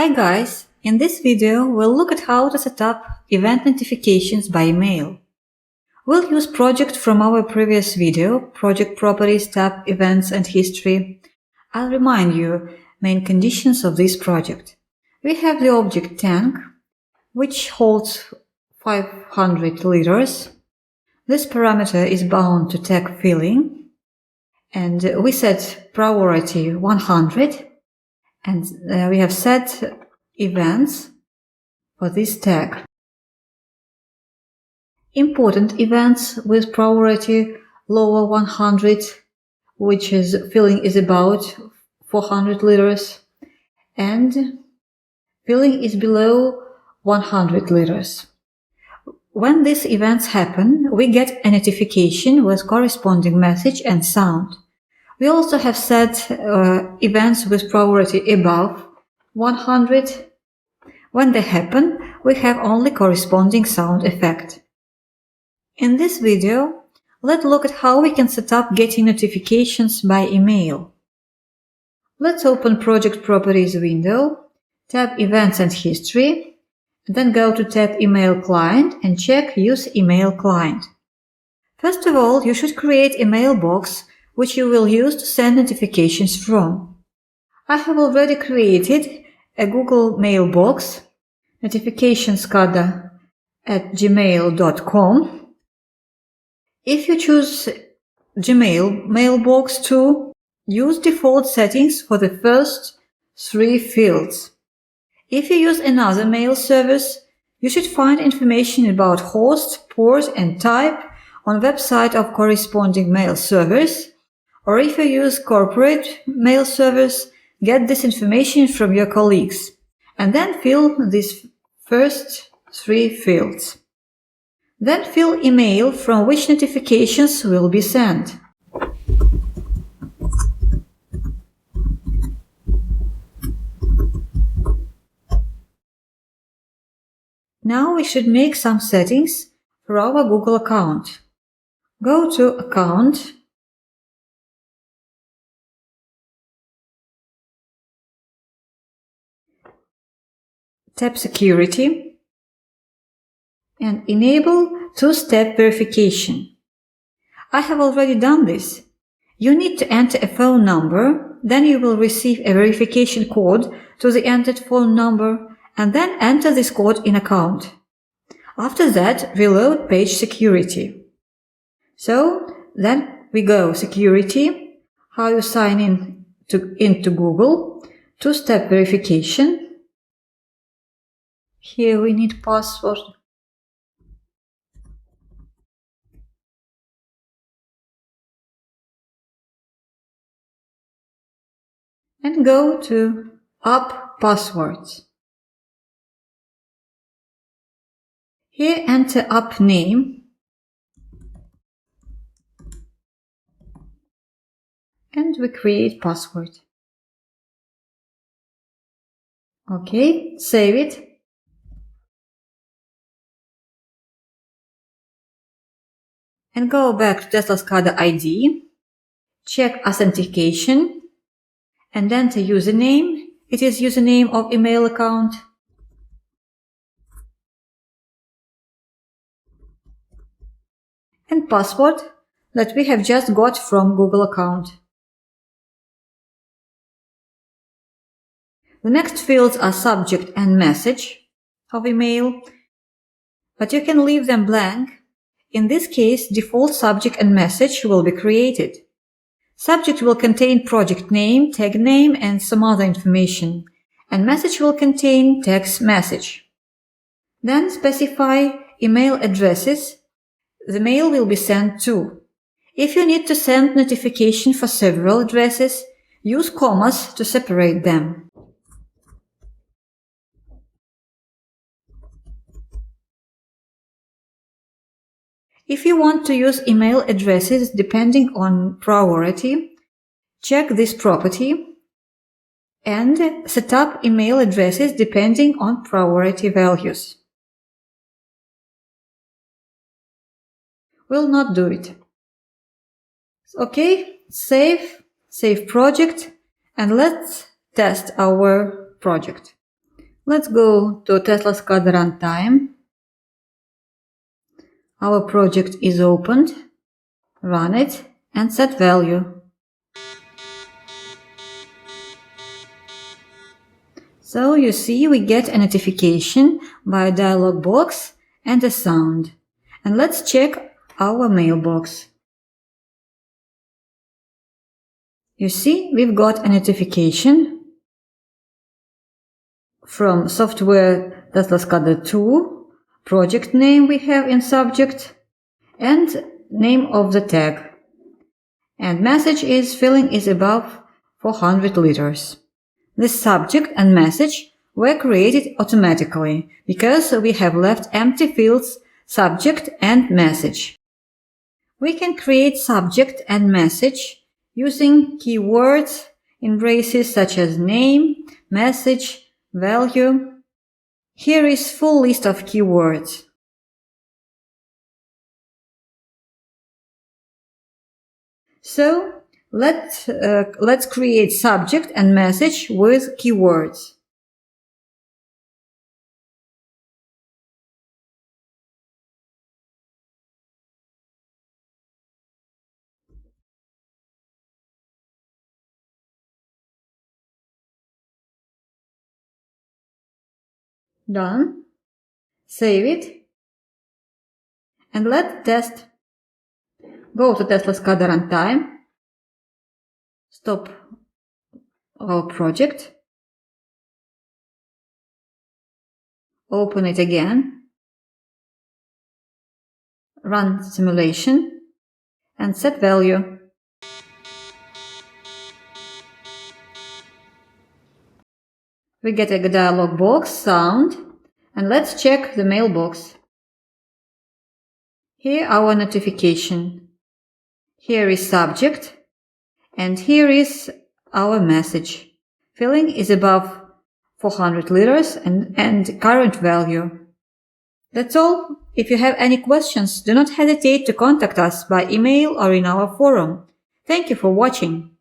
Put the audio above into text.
Hi guys, in this video we'll look at how to set up event notifications by email. We'll use project from our previous video, Project Properties tab, Events and History. I'll remind you main conditions of this project. We have the object tank, which holds 500 liters. This parameter is bound to tag filling, and we set priority 100, and we have set events for this tag. Important events with priority lower 100, which is filling is about 400 liters, and filling is below 100 liters. When these events happen, we get a notification with corresponding message and sound. We also have set events with priority above 100. When they happen, we have only corresponding sound effect. In this video, let's look at how we can set up getting notifications by email. Let's open Project Properties window, tab Events and History, then go to tab Email Client and check Use Email Client. First of all, you should create a mailbox which you will use to send notifications from. I have already created a Google mailbox, notificationscada@gmail.com. If you choose Gmail mailbox to use default settings for the first 3 fields. If you use another mail service, you should find information about host, port and type on website of corresponding mail service, or if you use corporate mail service, get this information from your colleagues, and then fill these first 3 fields. Then fill email from which notifications will be sent. Now we should make some settings for our Google account. Go to Account, tap Security, and enable two-step verification. I have already done this. You need to enter a phone number, then you will receive a verification code to the entered phone number, and then enter this code in account. After that, reload page security. So then we go security, how you sign into Google, two-step verification. Here we need password. And go to App Passwords. Here enter app name and we create password. Okay, save it. And go back to Tesla SCADA ID, check authentication, and enter username. It is username of email account. And password that we have just got from Google account. The next fields are subject and message of email, but you can leave them blank. In this case, default subject and message will be created. Subject will contain project name, tag name, and some other information, and message will contain text message. Then specify email addresses the mail will be sent to. If you need to send notification for several addresses, use commas to separate them. If you want to use email addresses depending on priority, check this property and set up email addresses depending on priority values. Will not do it. Okay, save project, and let's test our project. Let's go to Tesla SCADA runtime. Our project is opened. Run it and set value. So you see we get a notification by a dialog box and a sound. And let's check our mailbox. You see we've got a notification from software Tesla SCADA 2, project name we have in subject, and name of the tag. And message is filling is above 400 liters. The subject and message were created automatically because we have left empty fields subject and message. We can create subject and message using keywords in braces such as name, message, value. Here is full list of keywords. So let's create subject and message with keywords. Done. Save it. And let's test. Go to Tesla SCADA runtime. Stop our project. Open it again. Run simulation and set value. We get a dialog box, sound, and let's check the mailbox. Here our notification. Here is subject, and here is our message. Filling is above 400 liters and current value. That's all. If you have any questions, do not hesitate to contact us by email or in our forum. Thank you for watching.